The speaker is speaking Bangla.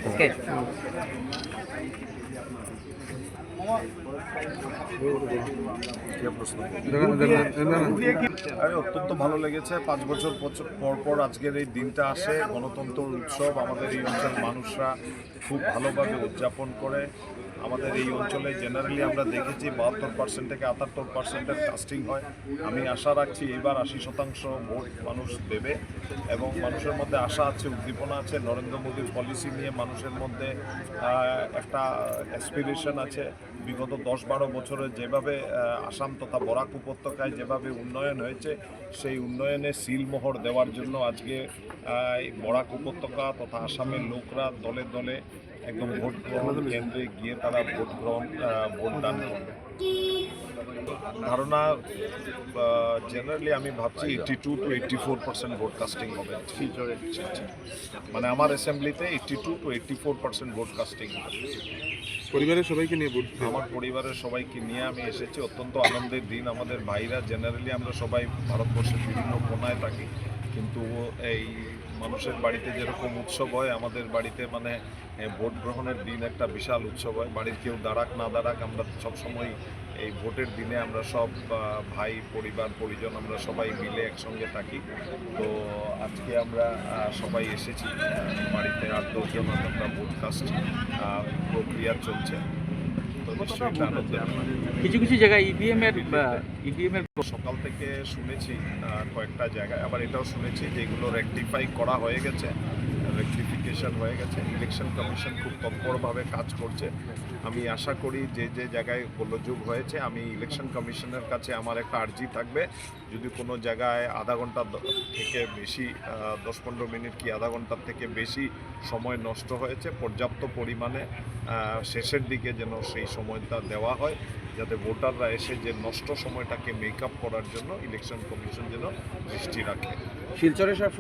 ওকে। আরে অত্যন্ত ভালো লেগেছে। 5 বছর পর পর আজকের এই দিনটা আসে। গণতন্ত্র উৎসব আমাদের এই অঞ্চলের মানুষরা খুব ভালোভাবে উদযাপন করে। আমাদের এই অঞ্চলে জেনারেলি আমরা দেখেছি 72% থেকে 78% কাস্টিং হয়। আমি আশা রাখছি এবার 80% ভোট মানুষ দেবে এবং মানুষের মধ্যে আশা আছে, উদ্দীপনা আছে। নরেন্দ্র মোদীর পলিসি নিয়ে মানুষের মধ্যে একটা অ্যাসপিরেশন আছে। বিগত 10-12 বছরে যেভাবে আসাম তথা বরাক উপত্যকায় যেভাবে উন্নয়ন হয়েছে, সেই উন্নয়নে সিলমোহর দেওয়ার জন্য আজকে এই বরাক উপত্যকা তথা আসামের লোকরা দলে দলে একদম ভোট গ্রহণ কেন্দ্রে গিয়ে তারা ভোটদান করবে। ধারণা জেনারেলি আমি ভাবছি 82 to 84% ভোট কাস্টিং হবে ফিউচারে। মানে আমার অ্যাসেম্বলিতে 82 to 84% ভোট কাস্টিং হবে। পরিবারের সবাইকে নিয়ে ভোট আমার পরিবারের সবাইকে নিয়ে আমি এসেছি। অত্যন্ত আনন্দের দিন। আমাদের ভাইরা জেনারেলি আমরা সবাই ভারতবর্ষের বিভিন্ন কোনায় থাকি, কিন্তু এই মানুষের বাড়িতে যেরকম উৎসব হয় আমাদের বাড়িতে মানে ভোট গ্রহণের দিন একটা বিশাল উৎসব হয়। বাড়ির কেউ দাঁড়াক না দাঁড়াক, আমরা সবসময় এই ভোটের দিনে আমরা সব ভাই পরিবার পরিজন আমরা সবাই মিলে একসঙ্গে থাকি। তো আজকে আমরা সবাই এসেছি বাড়িতে 8-10 জন আমরা ভোট কাস্ট প্রক্রিয়া চলছে। তো নিশ্চয়ই একটা আনন্দের। কিছু কিছু জায়গায় ইভিএম এর সকাল থেকে শুনেছি কয়েকটা জায়গায়, আবার এটাও শুনেছি যে এগুলো রেকটিফাই করা হয়ে গেছে, রেকটিফিকেশন হয়ে গেছে। ইলেকশন কমিশন খুব তৎপরভাবে কাজ করছে। আমি আশা করি যে যে জায়গায় গোলযোগ হয়েছে, আমি ইলেকশন কমিশনের কাছে আমার একটা আর্জি থাকবে, যদি কোনো জায়গায় আধা ঘন্টা থেকে বেশি 10-15 মিনিট কি আধা ঘন্টার থেকে বেশি সময় নষ্ট হয়েছে, পর্যাপ্ত পরিমাণে শেষের দিকে যেন সেই সময়টা দেওয়া হয়, যাতে ভোটাররা এসে যে নষ্ট সময়টাকে মেক আপ করার জন্য ইলেকশন কমিশন যেন দৃষ্টি রাখে। শিলচরে সব